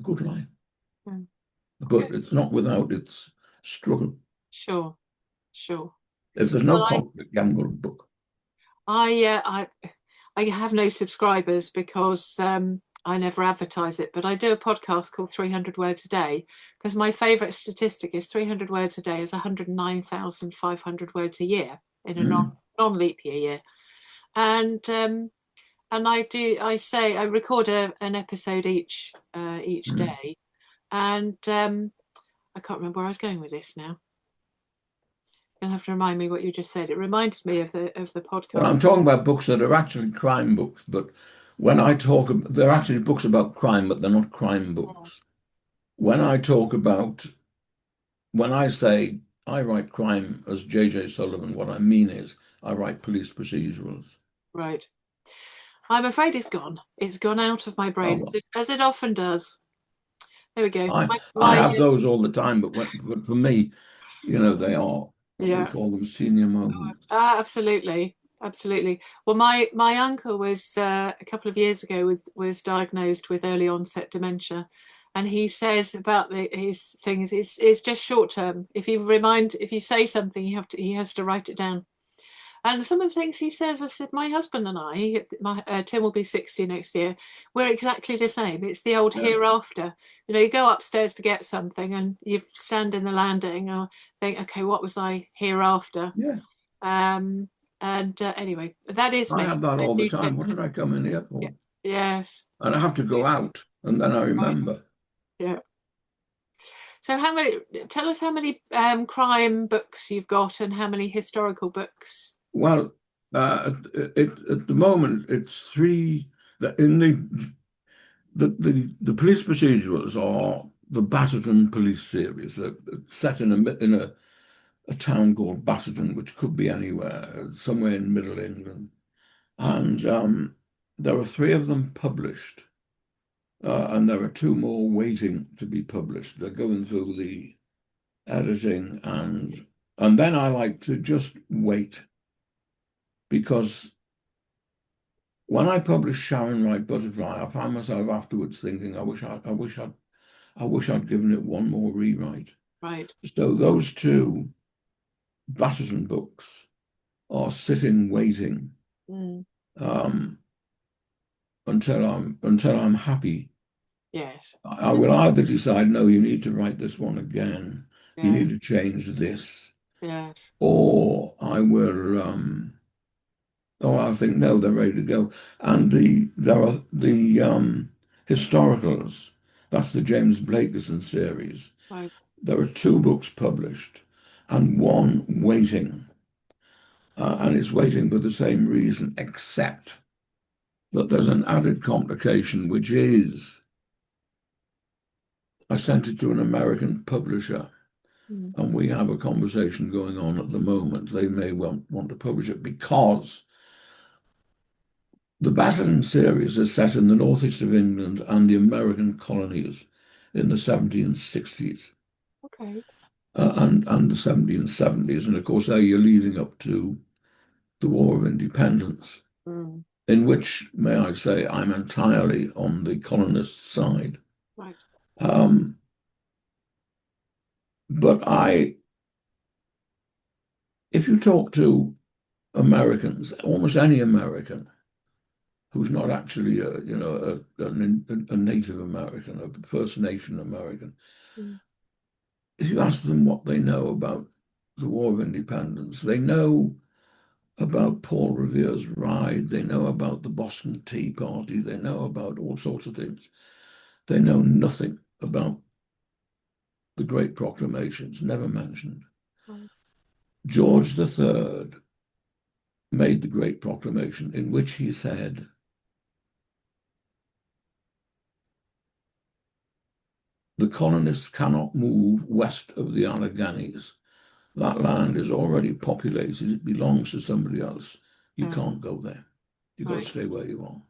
good life, Mm. but Good. it's not without its struggle. Sure. Sure. If there's no Well, conflict, you haven't got a book. I have no subscribers because I never advertise it, but I do a podcast called 300 Words a Day because my favourite statistic is 300 words a day is 109,500 words a year in a Mm, non-leap year. And I record an episode each mm. day, and I can't remember where I was going with this now. You'll have to remind me what you just said. It reminded me of the Well, podcast. I'm talking about books that are actually crime books, but when I talk, they're actually books about crime, but they're not crime books. When I talk about, when I say I write crime as J.J. Sullivan, what I mean is I write police procedurals. Right. I'm afraid it's gone. It's gone out of my Oh, brain, well, as it often does. There we go. I have those all the time, but for me, they are what we Yeah, call them senior moments. absolutely, absolutely. Well, my uncle was a couple of years ago was diagnosed with early onset dementia, and he says about his things, it's just short term. If you say something, he has to write it down. And some of the things he says, I said, my husband and Tim will be 60 next year. We're exactly the same. It's the old Yeah, hereafter. You go upstairs to get something and you stand in the landing or think, okay, what was I hereafter? yeah. Um, and anyway, that is I me. have that I all the do time. tend What to, did I come in here yeah, for? yes, And I have to go out, and then I right, remember. yeah. So tell us how many crime books you've got and how many historical books. Well, at the moment, it's three. In the police procedurals are the Bassetton police series, set in a town called Bassetton, which could be anywhere, somewhere in Middle England. And there are three of them published, and there are two more waiting to be published. They're going through the editing, and then I like to just wait because when I published Sharon Wright Butterfly, I found myself afterwards thinking, I wish I'd given it one more rewrite. Right. So those two Bassetton books are sitting waiting Mm, um, until I'm happy. yes. I will either decide, no, you need to write this one again, you Yeah. need to change this, Yes. or I will. Oh, I think no, they're ready to go. And there are the historicals. That's the James Blakiston series. Right. There are two books published and one waiting, and it's waiting for the same reason, except that there's an added complication, which is I sent it to an American publisher, Mm. and we have a conversation going on at the moment. They may want to publish it because the Batten series is set in the northeast of England and the American colonies in the 1760s Okay. and the 1770s. And of course, there you're leading up to the War of Independence, Mm. in which, may I say, I'm entirely on the colonist side. Right. Um, but if you talk to Americans, almost any American who's not actually a Native American, a First Nation American, Mm. if you ask them what they know about the War of Independence, they know about Paul Revere's ride. They know about the Boston Tea Party. They know about all sorts of things. They know nothing about the great proclamations, never mentioned. Right. George III made the great proclamation in which he said, the colonists cannot move west of the Alleghenies. That land is already populated. It belongs to somebody else. You Yeah. can't go there. You've got to Right. stay where you are.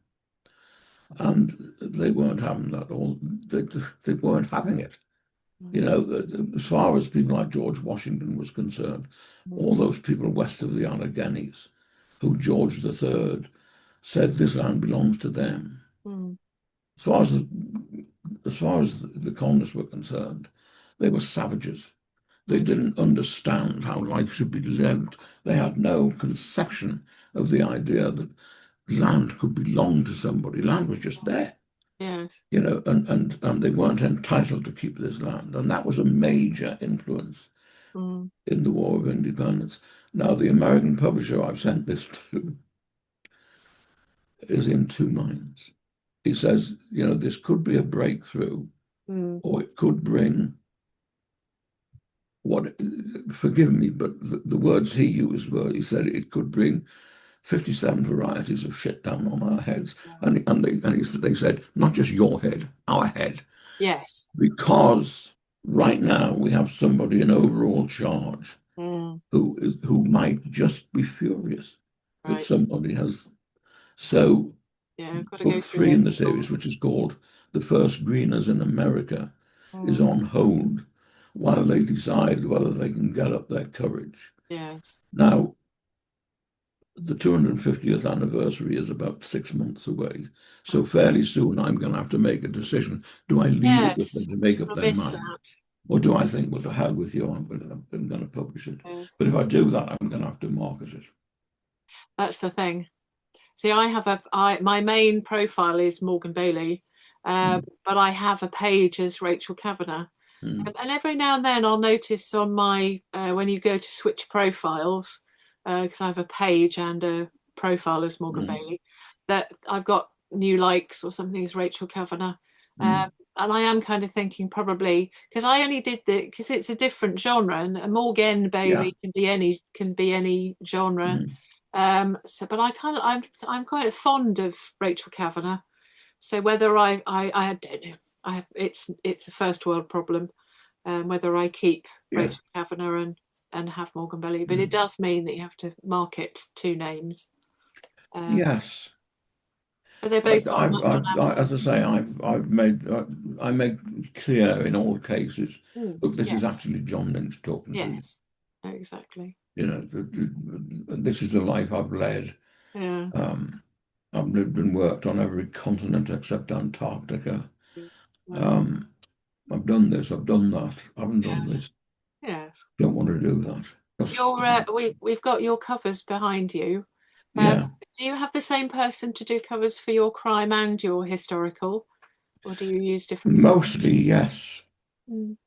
And they weren't having that. They weren't having it. Mm. You know, as far as people like George Washington was concerned, Mm. all those people west of the Alleghenies, who George III said this land belongs to them. Mm. As far as the colonists were concerned, they were savages. They Right. didn't understand how life should be lived. They had no conception of the idea that land could belong to somebody. Land was just there, Yes. you know, and they weren't entitled to keep this land. And that was a major influence Mm. in the War of Independence. Now, the American publisher I've sent this to is in two minds. He says, you know, this could be a breakthrough, Mm. or it could bring what, forgive me, but the words he used were, he said it could bring 57 varieties of shit down on our heads. They said, not just your head, our head, Yes. because right now we have somebody in overall charge Mm. who might just be furious that Right. somebody has. So Yeah. I've got to go book through three their in the people. series, which is called The First Greeners in America, is Mm. on hold while they decide whether they can get up their courage. Yes. Now, the 250th anniversary is about 6 months away. So Right. fairly soon I'm going to have to make a decision. Do I leave it with them Yes. to make up I their missed mind? that. Or do I think, well, to hell with you, I'm going to publish it. Yes. But if I do that, I'm going to have to market it. That's the thing. See, my main profile is Morgan Bailey, Mm, but I have a page as Rachel Kavanagh. mm, And every now and then I'll notice on my when you go to switch profiles, because I have a page and a profile as Morgan mm, Bailey, that I've got new likes or something as Rachel Kavanagh. mm. And I am kind of thinking probably because I only did the because it's a different genre and a Morgan Yeah. Bailey can be any genre. Mm. So but I'm kind of fond of Rachel Kavanagh. So whether I don't know. It's a first world problem whether I keep Yeah. Rachel Kavanagh and have Morgan Belly, but it Mm. does mean that you have to market two names. Um, Yes. but they're both on As I Amazon. say, I make clear in all cases, Mm, look, this yeah, is actually John Lynch talking to you. yes, exactly. You know, this is the life I've led. Yes. Um, I've lived and worked on every continent except Antarctica. Wow. Um, I've done this, I've done that, I haven't Yeah. done this. Yes. Don't want to do that. Just, We've got your covers behind you. Um, yeah, do you have the same person to do covers for your crime and your historical, or do you use different people? mostly yes. Mm.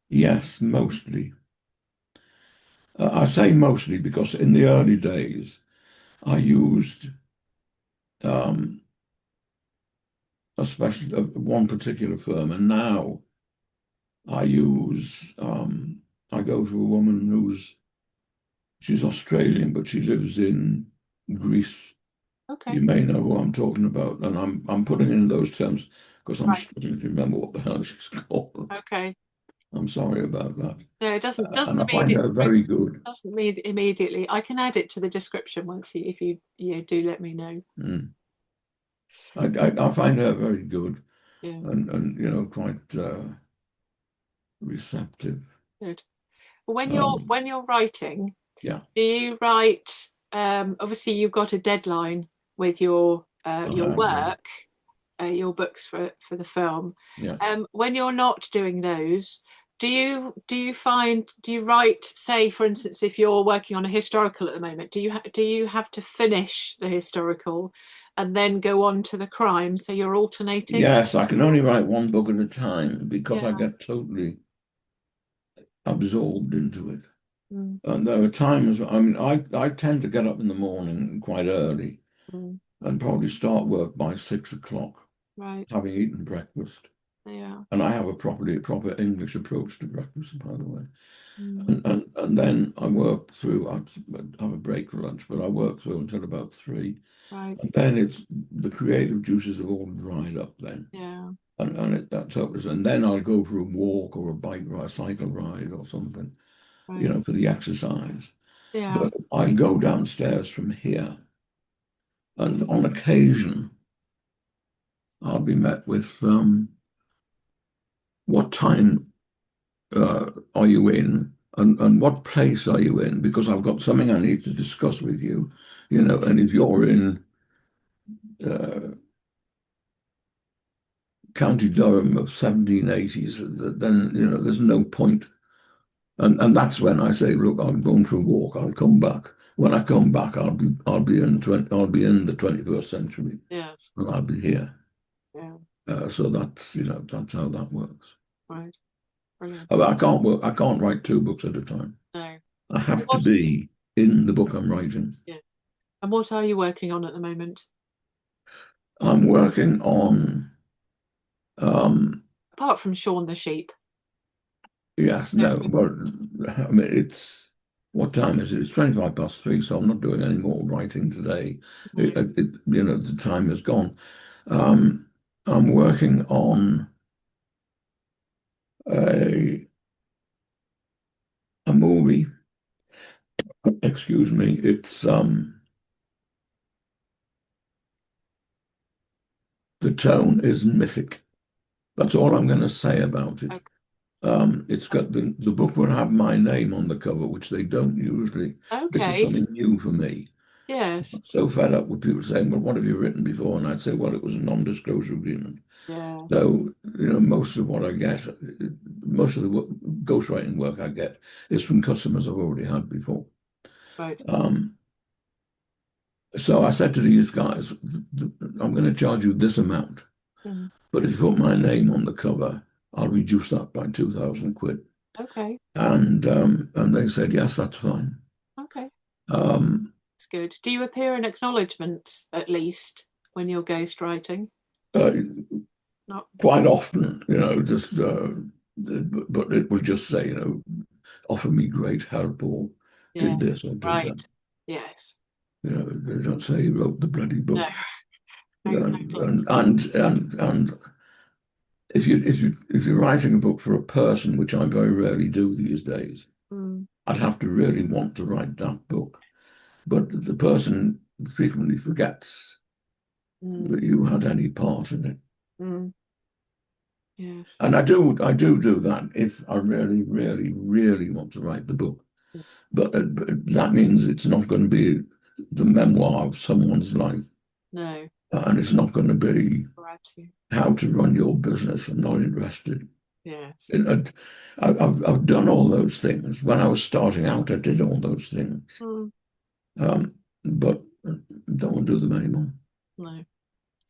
Yes, mostly. I say mostly because in the early days, I used um, especially one particular firm, and now I go to a woman she's Australian, but she lives in Greece. You Okay. may know who I'm talking about, and I'm putting it in those terms because I'm Right. struggling to remember what the hell she's called. Okay. I'm sorry about that. No, it doesn't And I find immediately her very good. doesn't mean immediately. I can add it to the description once if you do let me know. Mm. I find her very good Yeah, and quite receptive. good. When you're Um, when you're writing, yeah, do you write? Obviously, you've got a deadline with I your have. Yeah, work, your books for the film. yeah. When you're not doing those, do you write, say, for instance, if you're working on a historical at the moment, do you have to finish the historical and then go on to the crime? So you're alternating? Yes, I can only write one book at a time because Yeah. I get totally absorbed into it. Mm, And there were times, I mean, I tend to get up in the morning quite early mm, and probably start work by 6 o'clock, right. having eaten breakfast. Yeah. And I have a proper English approach to breakfast, by the way. Mm, And then I work through, I have a break for lunch, but I work through until about 3. right. And then it's the creative juices have all dried up then. Yeah. That's hopeless. And then I'll go for a walk or a bike ride, a cycle ride or something, Right. for the exercise. Yeah. But I go downstairs from here, and on occasion I'll be met with, what time are you in? And what place are you in? Because I've got something I need to discuss with you, and if you're in uh, County Durham of 1780s, then, there's no point. And that's when I say, look, I'm going for a walk. I'll come back. When I come back, I'll be in the 21st century, Yes. and I'll be here. Yeah. So that's how that works. Right. Brilliant. I can't work. I can't write 2 books at a time. No. I have to What? be in the book I'm writing. Yeah. And what are you working on at the moment? I'm working on, um, Apart from Shaun the sheep. yes, No. no, but I mean, what time is it? It's 25 past 3, so I'm not doing any more writing today. No. The time is gone. Um, I'm working on a, a movie. Excuse me. The tone is mythic. That's all I'm going to say about it. Okay. It's got the book would have my name on the cover, which they don't usually. This is Okay. something new for me. Yes. I'm so fed up with people saying, "Well, what have you written before?" And I'd say, "Well, it was a non-disclosure agreement." Yes. So, most of what I get, most of the ghostwriting work I get is from customers I've already had before. Right. Um, so I said to these guys, "I'm going to charge you this amount, Mm. but if you put my name on the cover, I'll reduce that by 2,000 quid." Okay. And they said, "Yes, that's fine." Okay. Um, That's good. Do you appear in acknowledgements at least when you're ghostwriting? uh, Not. Quite often, just but it will just say, offer me great help or Yeah. did this or did Right. that. Yes. They don't say he wrote the bloody No. book. Exactly. And if you're writing a book for a person, which I very rarely do these days, Mm. I'd have to really want to write that book. But the person frequently forgets Mm. that you had any part in it. Mm. Yes. And I do that if I really, really, really want to write the book. But that means it's not going to be the memoir of someone's life, No. and it's not going to be Perhaps you. how to run your business. I'm not interested. Yes. I've done all those things. When I was starting out, I did all those things, Mm. but don't want to do them anymore. No.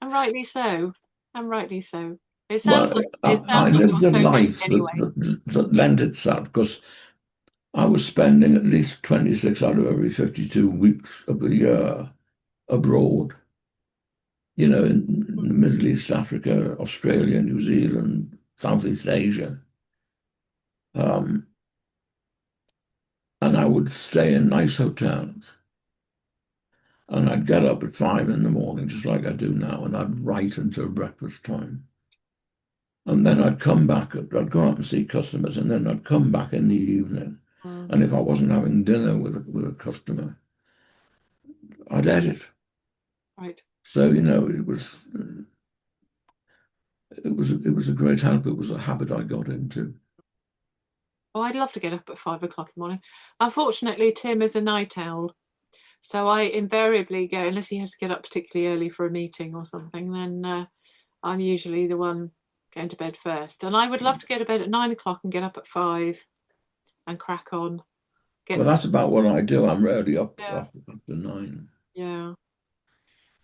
And rightly so. And rightly so. It sounds Well, like I, it I sounds like you're lived a so busy life anyway. that lent itself because I was spending at least 26 out of every 52 weeks of the year abroad, in the Middle East, Africa, Australia, New Zealand, Southeast Asia. Um, and I would stay in nice hotels. And I'd get up at 5 in the morning, just like I do now, and I'd write until breakfast time. And then I'd come back, I'd go out and see customers, and then I'd come back in the evening. Mm. And if I wasn't having dinner with a customer, I'd edit. Right. So, it was a great help. It was a habit I got into. Oh, I'd love to get up at 5 o'clock in the morning. Unfortunately, Tim is a night owl. So I invariably go, unless he has to get up particularly early for a meeting or something, then I'm usually the one going to bed first. And I would love to go to bed at 9 o'clock and get up at 5 and crack on. Well, Get, that's about what I do. I'm rarely up yeah, after 9. yeah.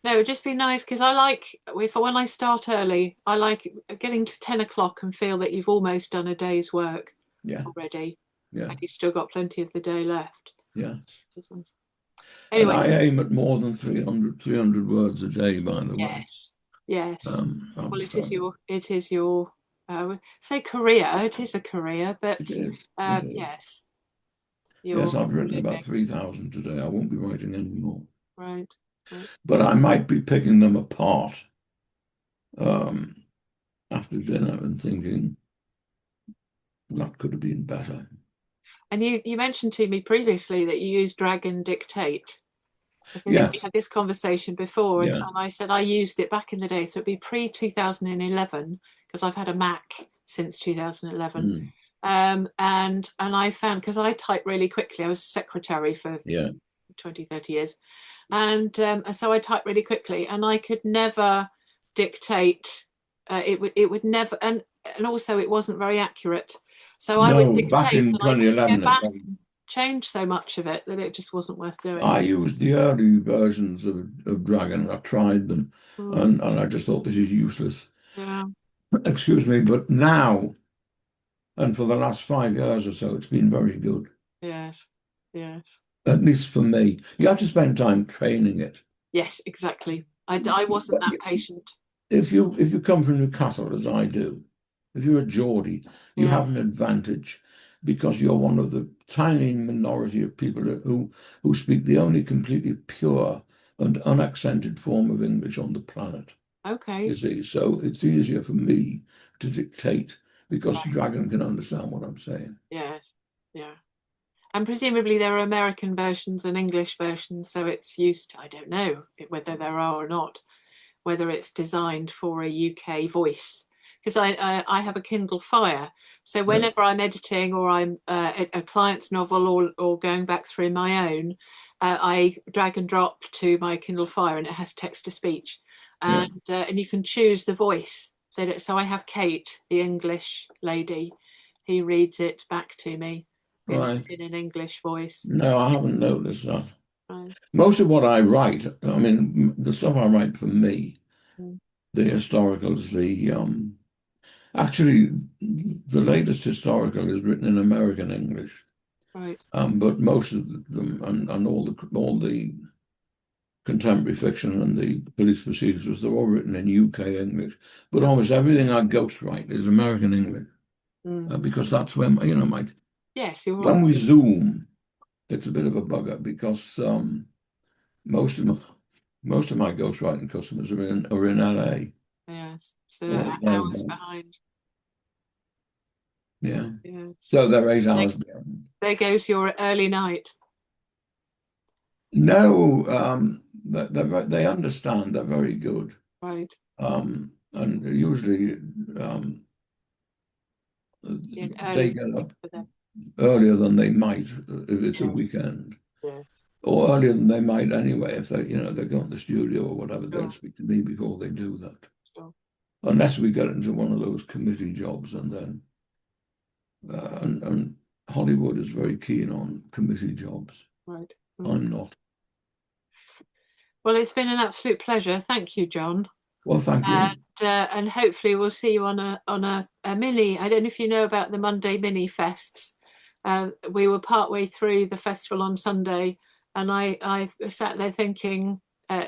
No, it'd just be nice because I like if when I start early, I like getting to 10 o'clock and feel that you've almost done a day's work Yeah. already. Yeah. And you've still got plenty of the day left. Yes. And Anyway, I aim at more than 300 words a day, by the way. yes, yes. Well, it is your, say career. It is a career, but it is. It is. yes, Yes, you're I've written about living. 3,000 today. I won't be writing any more. Right, right. But I might be picking them apart um, after dinner and thinking that could have been better. And you mentioned to me previously that you use Dragon Dictate. I think we Yes. had this conversation before, Yeah. and I said I used it back in the day, so it'd be pre 2011 because I've had a Mac since 2011. Mm. And I found, because I type really quickly, I was secretary for Yeah. 20, 30 years, and so I type really quickly, and I could never dictate. It would never, and also it wasn't very accurate. So I would No, back dictate, in and I'd have to go 2011, back and change so much of it that it just wasn't worth doing. I used the early versions of Dragon. I tried them, Mm, and I just thought this is useless. yeah. Excuse me, but now, and for the last 5 years or so, it's been very good. Yes. Yes. At least for me. You have to spend time training it. Yes. Exactly. I wasn't But that patient. if you come from Newcastle, as I do, if you're a Geordie, you Yeah. have an advantage because you're one of the tiny minority of people who speak the only completely pure and unaccented form of English on the planet. You Okay. see, so it's easier for me to dictate because Right. Dragon can understand what I'm saying. Yes. Yeah. And presumably there are American versions and English versions, so it's used. I don't know whether there are or not, whether it's designed for a UK voice. Because I have a Kindle Fire, so Yeah, whenever I'm editing or I'm a client's novel or going back through my own, I drag and drop to my Kindle Fire, and it has text to speech, yeah, and you can choose the voice. So I have Kate, the English lady, who reads it back to me right. in an English voice. No, I haven't noticed that. Right. Most of what I write, I mean, the stuff I write for me, Mm. the historicals, actually, the latest historical is written in American English, Right. but most of them and all the contemporary fiction and the police procedures, they're all written in UK English. But almost everything I ghostwrite is American English Mm. because that's when Mike. Yes, you're right. When we Zoom, it's a bit of a bugger because most of my most of my ghostwriting customers are in LA Yes. So or hours thereabouts. behind. Yeah. Yes. So they're 8 hours There, behind. there goes your early night. No, they understand. They're very good. Right. And usually In they early get morning up for them. earlier than they might if it's a Yes. weekend, Yes. or earlier than they might anyway if they go in the studio or whatever. They'll Sure. speak to me before they do that, Sure. unless we get into one of those committee jobs, and then and Hollywood is very keen on committee jobs. Right. Right. I'm not. Well, it's been an absolute pleasure. Thank you, John. Well, thank you. And hopefully we'll see you on a mini. I don't know if you know about the Monday mini fests. We were partway through the festival on Sunday, and I sat there thinking,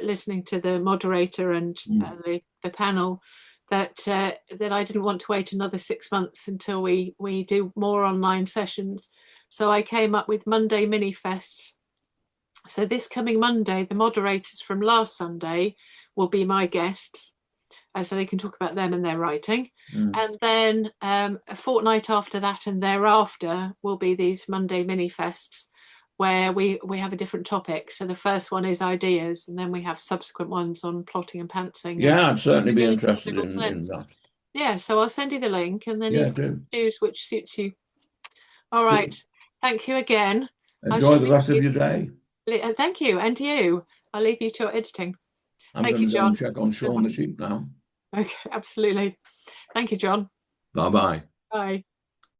listening to the moderator and Mm. the panel, that I didn't want to wait another 6 months until we do more online sessions. So I came up with Monday mini fests. So this coming Monday, the moderators from last Sunday will be my guests, so they can talk about them and their writing. Mm. And then a fortnight after that and thereafter will be these Monday mini fests where we have a different topic. So the first one is ideas, and then we have subsequent ones on plotting and pantsing and Yeah, I'd certainly be interested political in blends. that. Yeah, so I'll send you the link and then you Yeah, can do. choose which suits you. All Do. right. Thank you again. I Enjoy shall the leave rest of you. your day. Thank you, and you. I'll leave you to your editing. I'm Thank going you, to go and John. check on Good Shaun one. the sheep now. Okay, absolutely. Thank you, John. Bye bye. Bye.